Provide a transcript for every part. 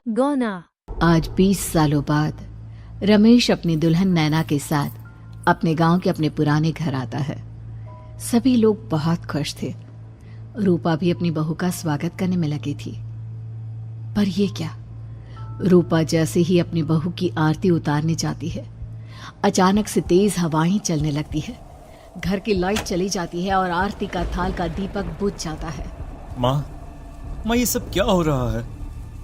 गौना। आज 20 सालों बाद रमेश अपनी दुल्हन नैना के साथ अपने गांव के अपने पुराने घर आता है। सभी लोग बहुत खुश थे। रूपा भी अपनी बहू का स्वागत करने में लगी थी। पर ये क्या, रूपा जैसे ही अपनी बहू की आरती उतारने जाती है, अचानक से तेज हवाएं चलने लगती है। घर की लाइट चली जाती है और आरती का थाल का दीपक बुझ जाता है। माँ, ये सब क्या हो रहा है?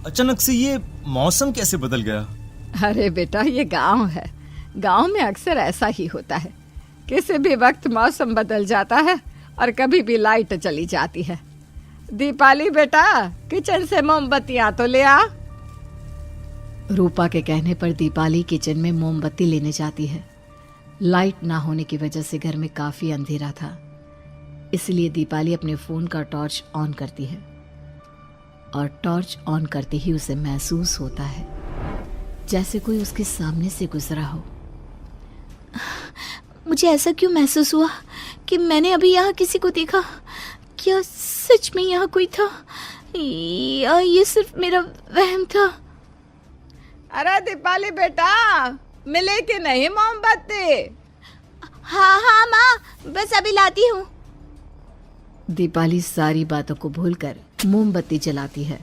अचानक से ये मौसम कैसे बदल गया? अरे बेटा, ये गांव है। गांव में अक्सर ऐसा ही होता है। किसी भी वक्त मौसम बदल जाता है और कभी भी लाइट चली जाती है। दीपाली बेटा, किचन से मोमबत्तियां तो ले आ। रूपा के कहने पर दीपाली किचन में मोमबत्ती लेने जाती है। लाइट ना होने की वजह से घर में काफी अंधेरा था, इसलिए दीपाली अपने फोन का टॉर्च ऑन करती है और टॉर्च ऑन करते ही उसे महसूस होता है जैसे कोई उसके सामने से गुजरा हो। मुझे ऐसा क्यों महसूस हुआ कि मैंने अभी यहाँ किसी को देखा? क्या सच में यहाँ कोई था या ये सिर्फ मेरा वहम था? अरे दीपाली बेटा, मिले कि नहीं मोमबत्ती? हाँ माँ, बस अभी लाती हूँ। दीपाली सारी बातों को भूलकर मोमबत्ती जलाती है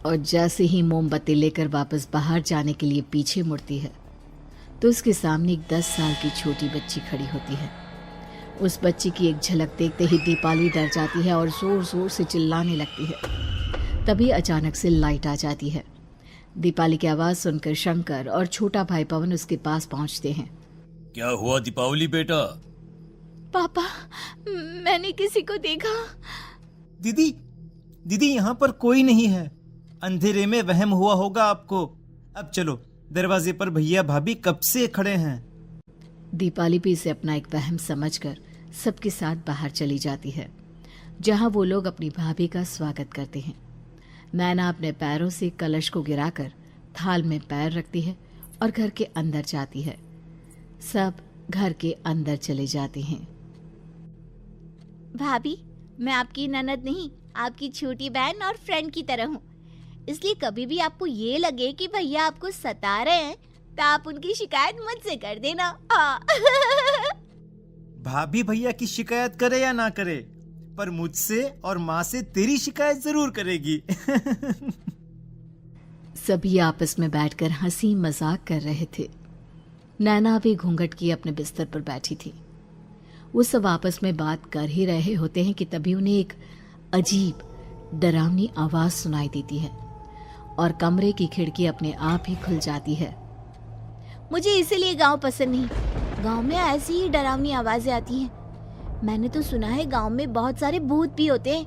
और जैसे ही मोमबत्ती लेकर वापस बाहर जाने के लिए पीछे मुड़ती है तो उसके सामने एक 10 साल की छोटी बच्ची खड़ी होती है। उस बच्ची की एक झलक देखते ही दीपाली डर जाती है और जोर जोर से चिल्लाने लगती है। तभी अचानक से लाइट आ जाती है। दीपाली की आवाज सुनकर शंकर और छोटा भाई पवन उसके पास पहुंचते हैं। क्या हुआ दीपावली बेटा? पापा, मैंने किसी को देखा। दीदी यहाँ पर कोई नहीं है। अंधेरे में वहम हुआ होगा आपको। अब चलो, दरवाजे पर भैया भाभी कब से खड़े हैं। दीपाली भी इसे अपना एक वहम समझकर सबके साथ बाहर चली जाती है, जहां वो लोग अपनी भाभी का स्वागत करते हैं। नैना अपने पैरों से कलश को गिराकर थाल में पैर रखती है और घर के अंदर जाती है। सब घर के अंदर चले जाते हैं। भाभी, मैं आपकी ननद नहीं, आपकी छोटी बहन और फ्रेंड की तरह हूँ। इसलिए कभी भी आपको ये लगे कि भैया आपको सता रहे हैं तो आप उनकी शिकायत मुझसे कर देना। भाभी भैया की शिकायत करे या ना करे, पर मुझसे और माँ से तेरी शिकायत जरूर करेगी। सभी आपस में बैठकर हंसी मजाक कर रहे थे। नैना भी घूंघट किए अपने बिस्तर पर बैठी थी। वो सब आपस में बात कर ही रहे होते हैं कि तभी उन्हें एक अजीब डरावनी आवाज सुनाई देती है और कमरे की खिड़की अपने आप ही खुल जाती है। मुझे इसीलिए गांव पसंद नहीं। गांव में ऐसी ही डरावनी आवाजें आती हैं। मैंने तो सुना है गांव में बहुत सारे भूत भी होते हैं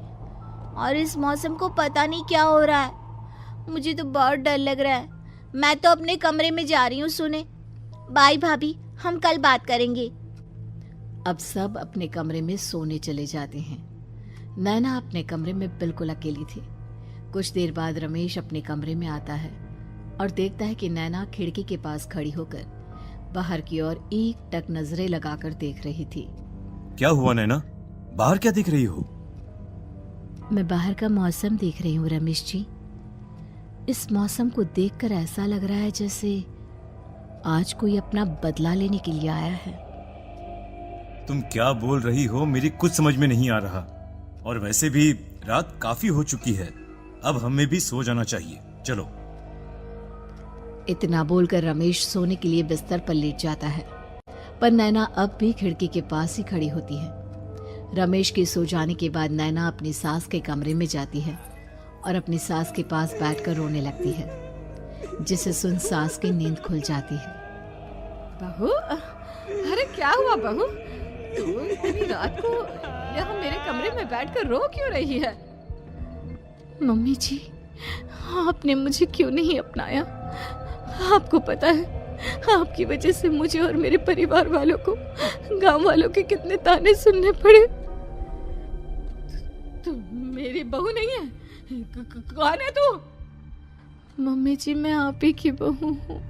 और इस मौसम को पता नहीं क्या हो रहा है। मुझे तो बहुत डर लग रहा है। मैं तो अपने कमरे में जा रही हूँ सोने। बाय भाभी, हम कल बात करेंगे। अब सब अपने कमरे में सोने चले जाते हैं। नैना अपने कमरे में बिल्कुल अकेली थी। कुछ देर बाद रमेश अपने कमरे में आता है और देखता है कि नैना खिड़की के पास खड़ी होकर बाहर की ओर एक टक नजरें लगाकर देख रही थी। क्या हुआ नैना? बाहर क्या देख रही हो? मैं बाहर का मौसम देख रही हूँ रमेश जी। इस मौसम को देखकर ऐसा लग रहा है जैसे आज कोई अपना बदला लेने के लिए आया है। तुम क्या बोल रही हो? मेरी कुछ समझ में नहीं आ रहा। और वैसे भी रात काफी हो चुकी है, अब हमें भी सो जाना चाहिए। चलो। इतना बोलकर रमेश सोने के लिए बिस्तर पर लेट जाता है, पर नैना अब भी खिड़की के पास ही खड़ी होती है। रमेश के सो जाने के बाद नैना अपनी सास के कमरे में जाती है और अपनी सास के पास बैठकर रोने लगती है, जिसे सुन सास की नींद खुल जाती है। बहू, अरे क्या हुआ बहू? तू इतनी रात को यहाँ मेरे कमरे में बैठकर रो क्यों रही है? मम्मी जी, आपने मुझे क्यों नहीं अपनाया? आपको पता है, आपकी वजह से मुझे और मेरे परिवार वालों को गांव वालों के कितने ताने सुनने पड़े। तू मेरी बहू नहीं है? कौन है तू? मम्मी जी, मैं आप ही की बहू हूँ।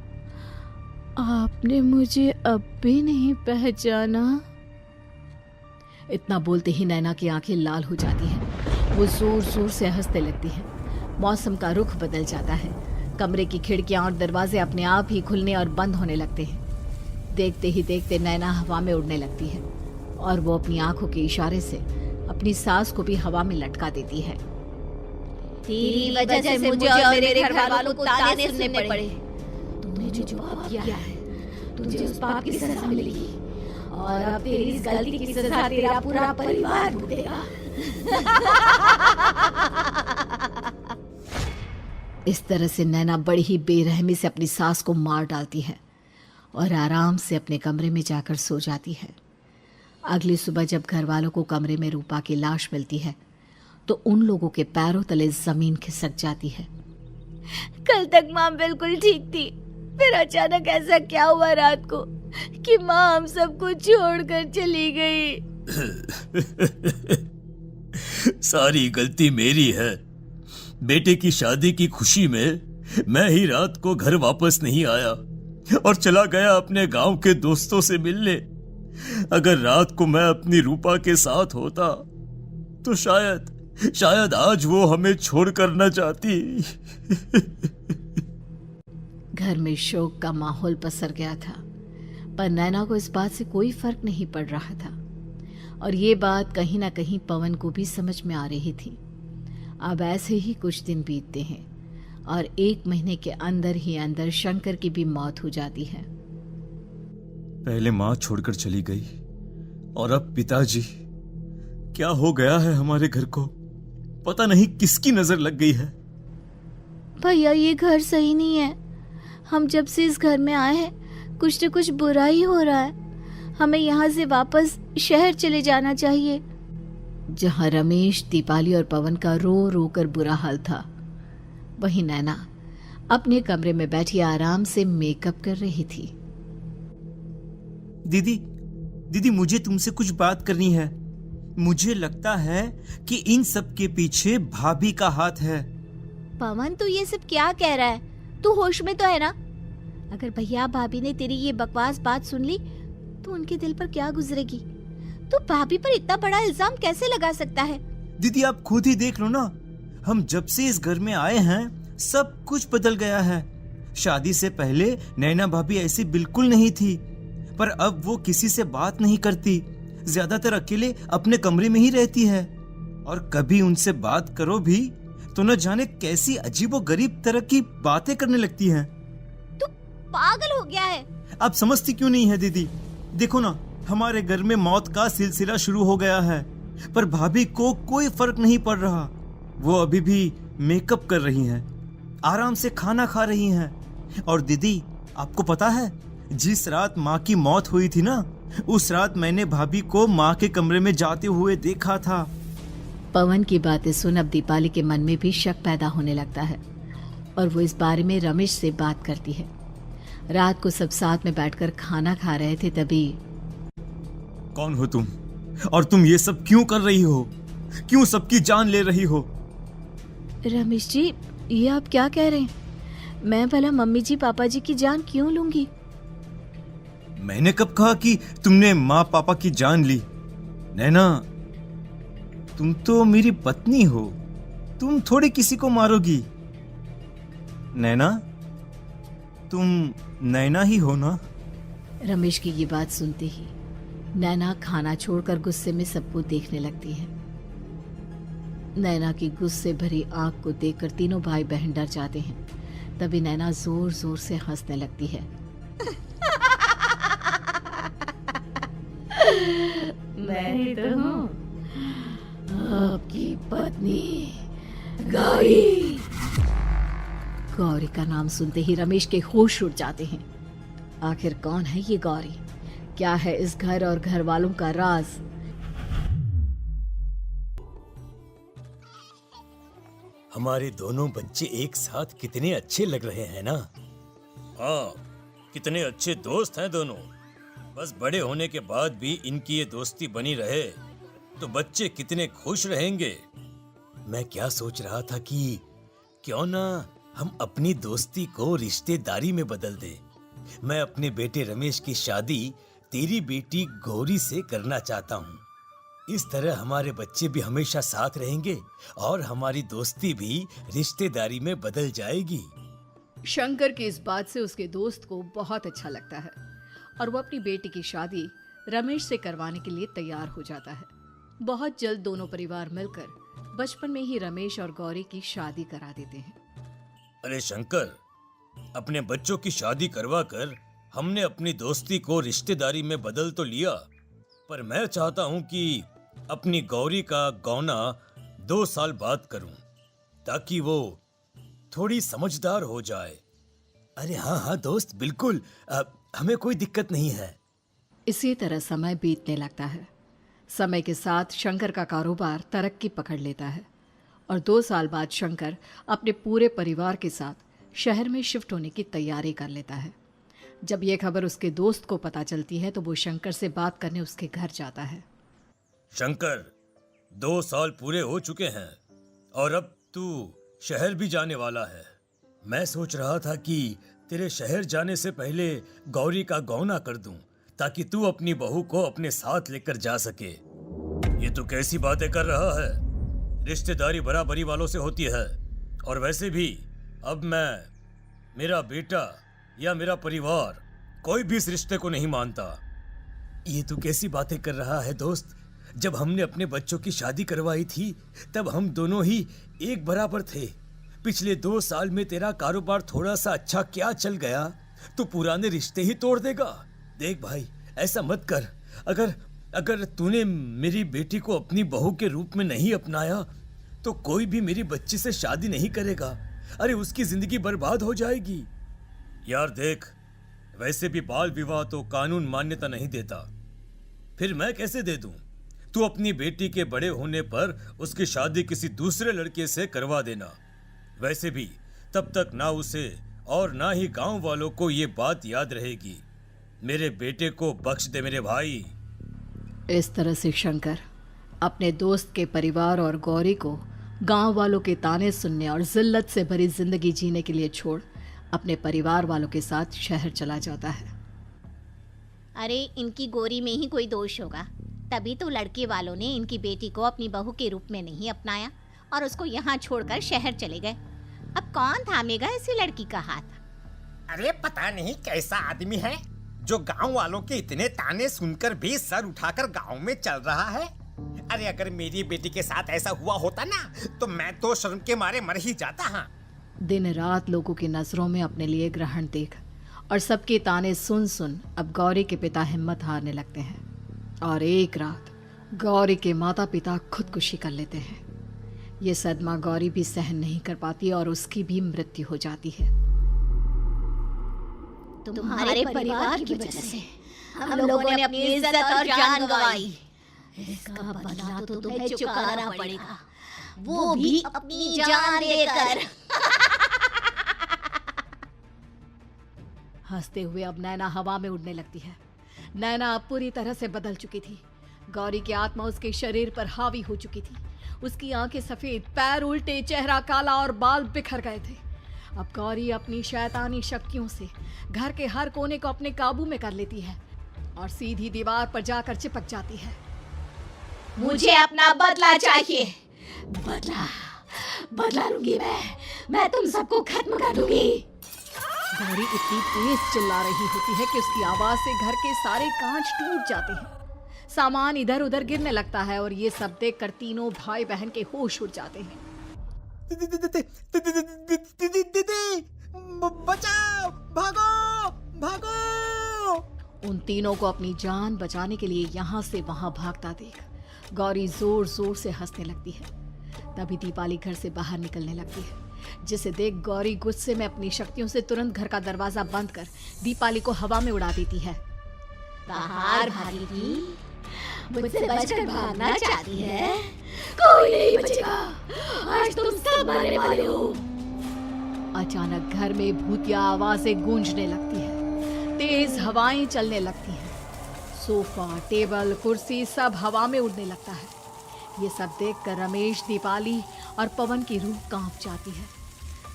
आपने मुझे अब भी नहीं पहचाना? इतना बोलते ही नैना की आंखें लाल हो जाती हैं। वो जोर जोर से हंसने लगती है। मौसम का रुख बदल जाता है। कमरे की खिड़कियां और दरवाजे अपने आप ही खुलने और बंद होने लगते हैं। देखते ही देखते नैना हवा में उड़ने लगती है और वो अपनी आंखों के इशारे से अपनी सास को भी हवा में लटका देती है। तेरी वजह से मुझे और मेरे घर वालों को ताने सुनने पड़े। तूने जो पाप किया है, तुझे उस पाप की सजा मिलेगी और अब तेरी इस गलती की सजा तेरा पूरा परिवार भुगतेगा। इस तरह से नैना बड़ी ही बेरहमी से अपनी सास को मार डालती है और आराम से अपने कमरे में जाकर सो जाती है। अगली सुबह जब घर वालों को कमरे में रूपा की लाश मिलती है तो उन लोगों के पैरों तले जमीन खिसक जाती है। कल तक माँ बिल्कुल ठीक थी, फिर अचानक ऐसा क्या हुआ रात को कि माँ हम सबको छोड़कर चली गई। सारी गलती मेरी है। बेटे की शादी की खुशी में मैं ही रात को घर वापस नहीं आया और चला गया अपने गांव के दोस्तों से मिलने। अगर रात को मैं अपनी रूपा के साथ होता तो शायद आज वो हमें छोड़कर न जाती। घर में शोक का माहौल पसर गया था, पर नैना को इस बात से कोई फर्क नहीं पड़ रहा था और ये बात कहीं ना कहीं पवन को भी समझ में आ रही थी। अब ऐसे ही कुछ दिन बीतते हैं और 1 महीने के अंदर ही अंदर शंकर की भी मौत हो जाती है। पहले माँ छोड़कर चली गई और अब पिताजी। क्या हो गया है हमारे घर को? पता नहीं किसकी नजर लग गई है। भैया ये घर सही नहीं है। हम जब से इस घर में आए हैं कुछ न कुछ बुरा ही हो रहा है। हमें यहाँ से वापस शहर चले जाना चाहिए। जहाँ रमेश, दीपाली और पवन का रो रो कर बुरा हाल था, वहीं नैना अपने कमरे में बैठी आराम से मेकअप कर रही थी। दीदी मुझे तुमसे कुछ बात करनी है। मुझे लगता है कि इन सब के पीछे भाभी का हाथ है। पवन तू ये सब क्या कह रहा है? तू होश में तो है ना? अगर भैया भाभी ने तेरी ये बकवास बात सुन ली तो उनके दिल पर क्या गुजरेगी? तू भाभी पर इतना बड़ा इल्जाम कैसे लगा सकता है? दीदी आप खुद ही देख लो ना, हम जब से इस घर में आए हैं सब कुछ बदल गया है। शादी से पहले नैना भाभी ऐसी बिल्कुल नहीं थी, पर अब वो किसी से बात नहीं करती, ज्यादातर अकेले अपने कमरे में ही रहती है और कभी उनसे बात करो भी तो न जाने कैसी अजीबोगरीब तरह की बातें करने लगती हैं। तू पागल हो गया है? आप समझती क्यों नहीं है दीदी? देखो ना, हमारे घर में मौत का सिलसिला शुरू हो गया है, पर भाभी को कोई फर्क नहीं पड़ रहा। वो अभी भी मेकअप कर रही हैं, आराम से खाना खा रही हैं। और दीदी आपको पता है, जिस रात माँ की मौत हुई थी ना, उस रात मैंने भाभी को माँ के कमरे में जाते हुए देखा था। पवन की बातें सुन अब दीपाली के मन में भी शक पैदा होने लगता है और वो इस बारे में रमेश से बात करती है। रात को सब साथ में बैठकर खाना खा रहे थे, तभी कौन हो तुम और तुम ये सब क्यों कर रही हो? क्यों सबकी जान ले रही हो? रमेश जी ये आप क्या कह रहे हैं? मैं भला मम्मी जी पापा जी की जान क्यों लूंगी? मैंने कब कहा कि तुमने माँ पापा की जान ली? नैना, तुम तो मेरी पत्नी हो, तुम थोड़ी किसी को मारोगी। नैना, तुम नैना ही हो ना? रमेश की ये बात सुनते ही नैना खाना छोड़कर गुस्से में सबको देखने लगती है। नैना की गुस्से भरी आंख को देखकर तीनों भाई बहन डर जाते हैं। तभी नैना जोर जोर से हंसने लगती है। मैं तो हूँ आपकी पत्नी गौरी। गौरी का नाम सुनते ही रमेश के होश उड़ जाते हैं। आखिर कौन है ये गौरी? क्या है इस घर और घर वालों का राज? हमारे दोनों बच्चे एक साथ कितने अच्छे लग रहे हैं ना? हाँ, कितने अच्छे दोस्त हैं दोनों। बस बड़े होने के बाद भी इनकी ये दोस्ती बनी रहे तो बच्चे कितने खुश रहेंगे। मैं क्या सोच रहा था कि क्यों ना हम अपनी दोस्ती को रिश्तेदारी में बदल दें। मैं अपने बेटे रमेश की शादी तेरी बेटी गौरी से करना चाहता हूँ। इस तरह हमारे बच्चे भी हमेशा साथ रहेंगे और हमारी दोस्ती भी रिश्तेदारी में बदल जाएगी। शंकर की इस बात से उसके दोस्त को बहुत अच्छा लगता है और वो अपनी बेटी की शादी रमेश से करवाने के लिए तैयार हो जाता है। बहुत जल्द दोनों परिवार मिलकर बचपन में ही रमेश और गौरी की शादी करा देते हैं। अरे शंकर, अपने बच्चों की शादी करवा कर हमने अपनी दोस्ती को रिश्तेदारी में बदल तो लिया, पर मैं चाहता हूं कि अपनी गौरी का गौना 2 साल बाद करूं, ताकि वो थोड़ी समझदार हो जाए। अरे हाँ हाँ दोस्त, बिल्कुल, हमें कोई दिक्कत नहीं है। इसी तरह समय बीतने लगता है। समय के साथ शंकर का कारोबार तरक्की पकड़ लेता है और 2 साल बाद शंकर अपने पूरे परिवार के साथ शहर में शिफ्ट होने की तैयारी कर लेता है। जब यह खबर उसके दोस्त को पता चलती है तो वो शंकर से बात करने उसके घर जाता है। शंकर, 2 साल पूरे हो चुके हैं और अब तू शहर भी जाने वाला है। मैं सोच रहा था कि तेरे शहर जाने से पहले गौरी का गौना कर दूं, ताकि तू अपनी बहू को अपने साथ लेकर जा सके। ये तू कैसी बातें कर रहा है? रिश्तेदारी बराबरी वालों से होती है, और वैसे भी अब मेरा बेटा या मेरा परिवार कोई भी इस रिश्ते को नहीं मानता। ये तू कैसी बातें कर रहा है दोस्त? जब हमने अपने बच्चों की शादी करवाई थी तब हम दोनों ही एक बराबर थे। पिछले 2 साल में तेरा कारोबार थोड़ा सा अच्छा क्या चल गया तो पुराने रिश्ते ही तोड़ देगा। देख भाई, ऐसा मत कर। अगर तूने मेरी बेटी को अपनी बहू के रूप में नहीं अपनाया तो कोई भी मेरी बच्ची से शादी नहीं करेगा। अरे उसकी जिंदगी बर्बाद हो जाएगी। यार देख, वैसे भी बाल विवाह तो कानून मान्यता नहीं देता, फिर मैं कैसे दे दूं? तू अपनी बेटी के बड़े होने पर उसकी शादी किसी दूसरे लड़के से करवा देना। वैसे भी तब तक ना उसे और ना ही गांव वालों को ये बात याद रहेगी। मेरे बेटे को बख्श दे मेरे भाई। इस तरह से शंकर अपने दोस्त के परिवार और गौरी को गांव वालों के ताने सुनने और जिल्लत से भरी जिंदगी जीने के लिए छोड़ अपने परिवार वालों के साथ शहर चला जाता है। अरे इनकी गौरी में ही कोई दोष होगा, तभी तो लड़के वालों ने इनकी बेटी को अपनी बहू के रूप में नहीं अपनाया और उसको यहाँ छोड़कर शहर चले गए। अब कौन थामेगा ऐसी लड़की का हाथ? अरे पता नहीं कैसा आदमी है जो गांव वालों के इतने ताने सुनकर भी सर उठाकर गांव में चल रहा है। अरे अगर मेरी बेटी के साथ ऐसा हुआ होता ना तो मैं तो शर्म के मारे मर ही जाता। हाँ, दिन रात लोगों की नजरों में अपने लिए ग्रहण देख और सबके ताने सुन सुन अब गौरी के पिता हिम्मत हारने लगते हैं और एक रात गौरी के माता पिता खुदकुशी कर लेते हैं। ये सदमा गौरी भी सहन नहीं कर पाती और उसकी भी मृत्यु हो जाती है। तुम्हारे परिवार की वजह से हम लोगों ने अपनी इज्जत और जान गंवाई। इसका बदला तो तुम्हें चुकाना पड़ेगा, वो भी अपनी जान देकर। हंसते हुए अब नैना हवा में उड़ने लगती है। नैना अब पूरी तरह से बदल चुकी थी। गौरी की आत्मा उसके शरीर पर हावी हो चुकी थी। उसकी आंखें सफेद, पैर उल्टे, चेहरा काला और बाल बिखर गए थे। अब गौरी अपनी शैतानी शक्तियों से घर के हर कोने को अपने काबू में कर लेती है और सीधी दीवार पर जाकर चिपक जाती है। मुझे अपना बदला चाहिए। बदला लूंगी मैं तुम सबको खत्म कर दूंगी। गौरी इतनी तेज चिल्ला रही होती है कि उसकी आवाज से घर के सारे कांच टूट जाते हैं। सामान इधर उधर गिरने लगता है और ये सब देखकर तीनों भाई बहन के होश उड़ जाते हैं। बचाओ, भागो भागो। उन तीनों को अपनी जान बचाने के लिए यहाँ से वहां भागता देख गौरी जोर जोर से हंसने लगती है। तभी दीपाली घर से बाहर निकलने लगती है, जिसे देख गौरी गुस्से में अपनी शक्तियों से तुरंत घर का दरवाजा बंद कर दीपाली को हवा में उड़ा देती है। बाहर भागेगी, मुझसे बचकर भागना चाहती है? कोई नहीं बचेगा, आज तुम सब मरने वाले हो। अचानक घर में भूतिया आवाजें गूंजने लगती है, तेज हवाएं चलने लगती हैं। सोफा, टेबल, कुर्सी सब हवा में उड़ने लगता है। ये सब देखकर रमेश, दीपाली और पवन की रूह कांप जाती है।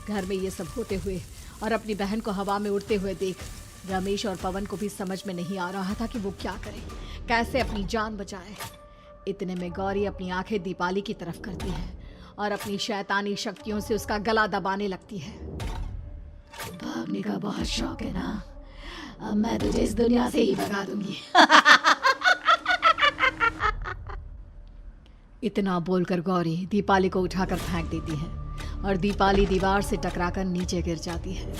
घर में ये सब होते हुए और अपनी बहन को हवा में उड़ते हुए देख रमेश और पवन को भी समझ में नहीं आ रहा था कि वो क्या करे, कैसे अपनी जान बचाए। इतने में गौरी अपनी आंखें दीपाली की तरफ करती है और अपनी शैतानी शक्तियों से उसका गला दबाने लगती है। भागने का बहुत शौक है ना, अब मैं तुझे इस दुनिया से ही भगा दूंगी। इतना बोलकर गौरी दीपाली को उठाकर फेंक देती है और दीपाली दीवार से टकराकर नीचे गिर जाती है।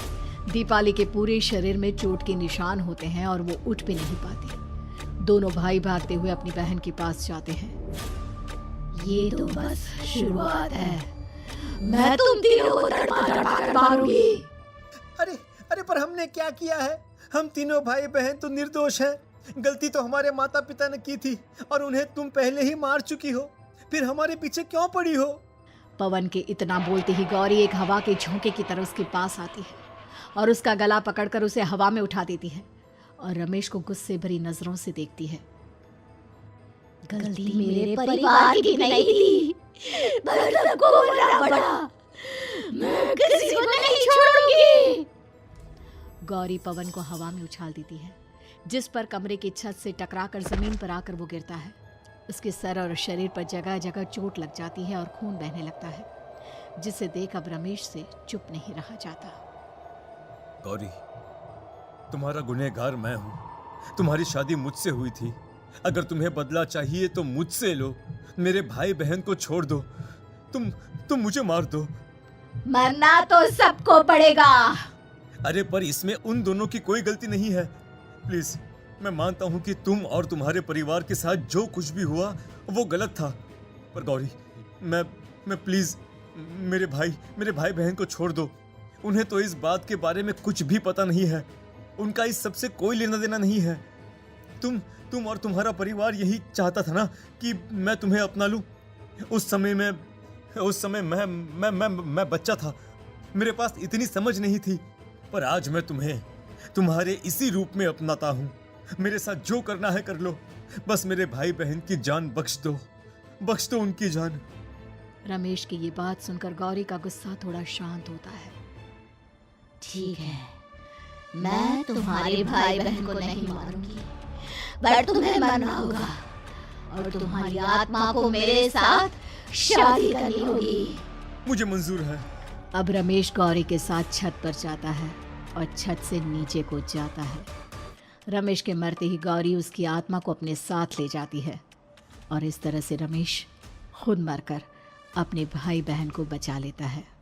दीपाली के पूरे शरीर में चोट के निशान होते हैं और वो उठ भी नहीं पाती। दोनों भाई भागते हुए अपनी बहन के पास जाते हैं। ये तो बस शुरुआत है, मैं तुम तीनों को तड़पा कर मारूंगी। अरे अरे, पर हमने क्या किया है? हम तीनों भाई बहन तो निर्दोष हैं। गलती तो हमारे माता पिता ने की थी और उन्हें तुम पहले ही मार चुकी हो, फिर हमारे पीछे क्यों पड़ी हो? पवन के इतना बोलते ही गौरी एक हवा के झोंके की तरह उसके पास आती है और उसका गला पकड़कर उसे हवा में उठा देती है और रमेश को गुस्से भरी नजरों से देखती है। गलती मेरे परिवार की नहीं थी, पर सबको बोलना पड़ा। मैं किसी को नहीं छोड़ूंगी। गौरी पवन को हवा में उछाल देती है, जिस पर कमरे की छत से टकराकर जमीन पर आकर वो गिरता है। उसके सर और शरीर पर जगह जगह चोट लग जाती है और खून बहने लगता है, जिसे देख अब रमेश से चुप नहीं रहा जाता। गौरी, तुम्हारा गुनहगार मैं हूँ। तुम्हारी शादी मुझसे हुई थी। अगर तुम्हें बदला चाहिए तो मुझसे लो। मेरे भाई बहन को छोड़ दो। तुम मुझे मार दो। मरना तो सबको पड़ेगा। अरे पर इसमें उन दोनों की कोई गलती नहीं है। प्लीज, मैं मानता हूँ कि तुम और तुम्हारे परिवार के साथ जो कुछ भी हुआ वो गलत था, पर गौरी, मैं प्लीज मेरे भाई बहन को छोड़ दो। उन्हें तो इस बात के बारे में कुछ भी पता नहीं है। उनका इस सबसे कोई लेना देना नहीं है। तुम और तुम्हारा परिवार यही चाहता था ना कि मैं तुम्हें अपना लूं। उस समय मैं बच्चा था, मेरे पास इतनी समझ नहीं थी, पर आज मैं तुम्हें तुम्हारे इसी रूप में अपनाता हूँ। मेरे साथ जो करना है कर लो, बस मेरे भाई बहन की जान बख्श दो उनकी जान। रमेश की ये बात सुनकर गौरी का गुस्सा थोड़ा शांत होता है। ठीक है, मैं तुम्हारे भाई बहन को नहीं मारूंगी, पर तुम्हें मरना होगा और तुम्हारी आत्मा को मेरे साथ शादी करनी होगी। मुझे मंजूर है। अब रमेश गौरी के साथ छत पर जाता है और छत से नीचे को जाता है। रमेश के मरते ही गौरी उसकी आत्मा को अपने साथ ले जाती है और इस तरह से रमेश खुद मरकर अपने भाई बहन को बचा लेता है।